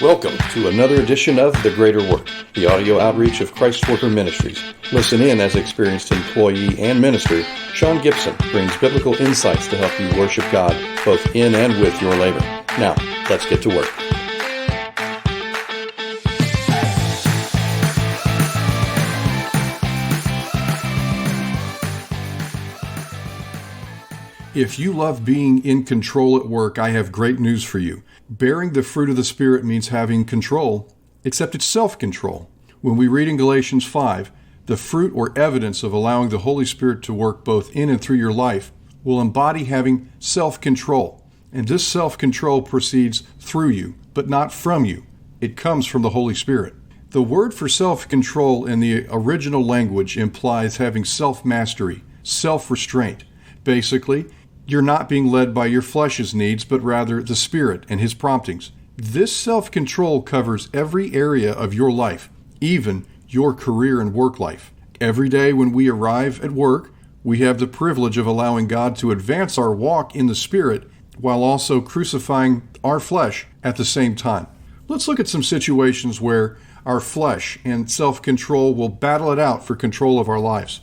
Welcome to another edition of The Greater Work, the audio outreach of Christ Worker Ministries. Listen in as experienced employee and minister, Sean Gibson brings biblical insights to help you worship God both in and with your labor. Now, let's get to work. If you love being in control at work, I have great news for you. Bearing the fruit of the Spirit means having control, except it's self-control. When we read in Galatians 5, the fruit or evidence of allowing the Holy Spirit to work both in and through your life will embody having self-control. And this self-control proceeds through you, but not from you. It comes from the Holy Spirit. The word for self-control in the original language implies having self-mastery, self-restraint. Basically, you're not being led by your flesh's needs, but rather the Spirit and His promptings. This self-control covers every area of your life, even your career and work life. Every day when we arrive at work, we have the privilege of allowing God to advance our walk in the Spirit while also crucifying our flesh at the same time. Let's look at some situations where our flesh and self-control will battle it out for control of our lives.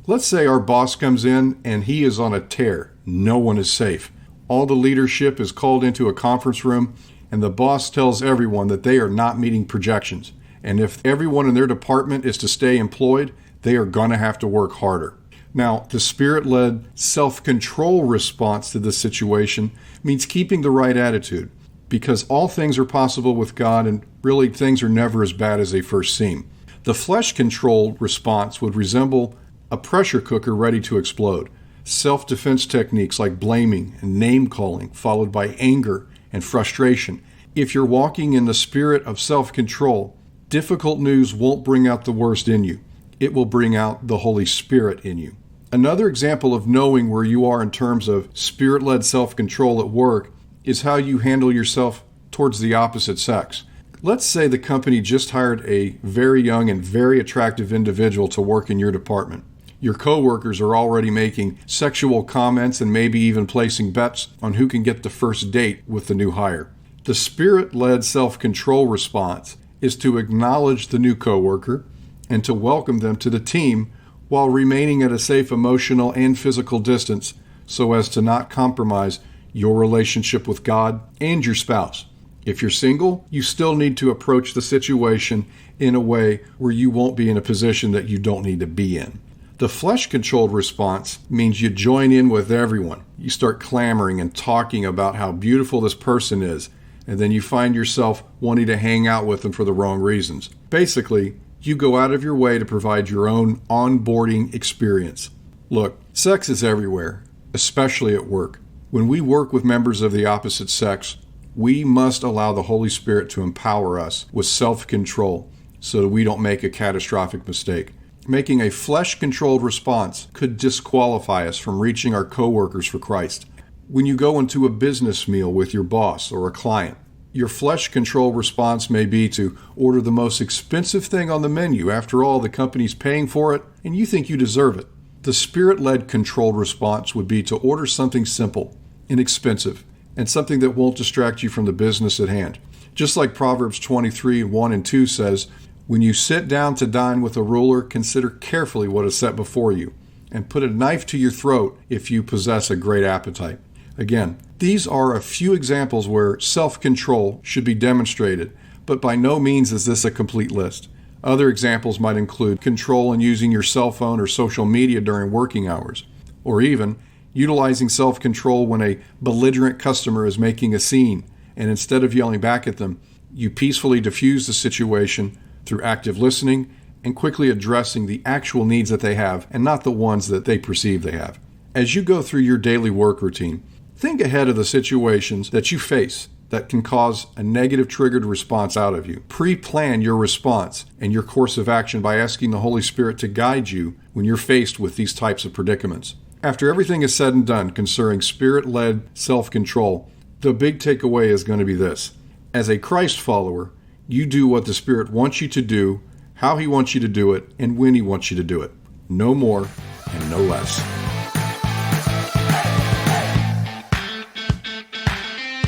Let's say our boss comes in and he is on a tear. No one is safe. All the leadership is called into a conference room, and the boss tells everyone that they are not meeting projections. And if everyone in their department is to stay employed, they are going to have to work harder. Now, the Spirit-led self-control response to this situation means keeping the right attitude, because all things are possible with God, and really things are never as bad as they first seem. The flesh-controlled response would resemble a pressure cooker ready to explode. Self-defense techniques like blaming and name-calling, followed by anger and frustration. If you're walking in the spirit of self-control, difficult news won't bring out the worst in you. It will bring out the Holy Spirit in you. Another example of knowing where you are in terms of Spirit-led self-control at work is how you handle yourself towards the opposite sex. Let's say the company just hired a very young and very attractive individual to work in your department. Your coworkers are already making sexual comments and maybe even placing bets on who can get the first date with the new hire. The Spirit-led self-control response is to acknowledge the new coworker and to welcome them to the team while remaining at a safe emotional and physical distance so as to not compromise your relationship with God and your spouse. If you're single, you still need to approach the situation in a way where you won't be in a position that you don't need to be in. The flesh-controlled response means you join in with everyone. You start clamoring and talking about how beautiful this person is, and then you find yourself wanting to hang out with them for the wrong reasons. Basically, you go out of your way to provide your own onboarding experience. Look, sex is everywhere, especially at work. When we work with members of the opposite sex, we must allow the Holy Spirit to empower us with self-control so that we don't make a catastrophic mistake. Making a flesh-controlled response could disqualify us from reaching our coworkers for Christ. When you go into a business meal with your boss or a client, your flesh-controlled response may be to order the most expensive thing on the menu. After all, the company's paying for it, and you think you deserve it. The Spirit-led controlled response would be to order something simple, inexpensive, and something that won't distract you from the business at hand. Just like Proverbs 23:1 and 2 says, when you sit down to dine with a ruler, consider carefully what is set before you, and put a knife to your throat if you possess a great appetite. Again, these are a few examples where self-control should be demonstrated, but by no means is this a complete list. Other examples might include control in using your cell phone or social media during working hours, or even utilizing self-control when a belligerent customer is making a scene, and instead of yelling back at them, you peacefully diffuse the situation through active listening and quickly addressing the actual needs that they have and not the ones that they perceive they have. As you go through your daily work routine, think ahead of the situations that you face that can cause a negative triggered response out of you. Pre-plan your response and your course of action by asking the Holy Spirit to guide you when you're faced with these types of predicaments. After everything is said and done concerning Spirit-led self-control, the big takeaway is going to be this. As a Christ follower, you do what the Spirit wants you to do, how He wants you to do it, and when He wants you to do it. No more and no less.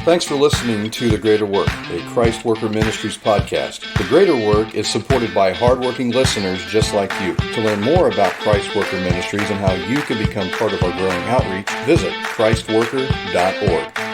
Thanks for listening to The Greater Work, a Christ Worker Ministries podcast. The Greater Work is supported by hardworking listeners just like you. To learn more about Christ Worker Ministries and how you can become part of our growing outreach, visit christworker.org.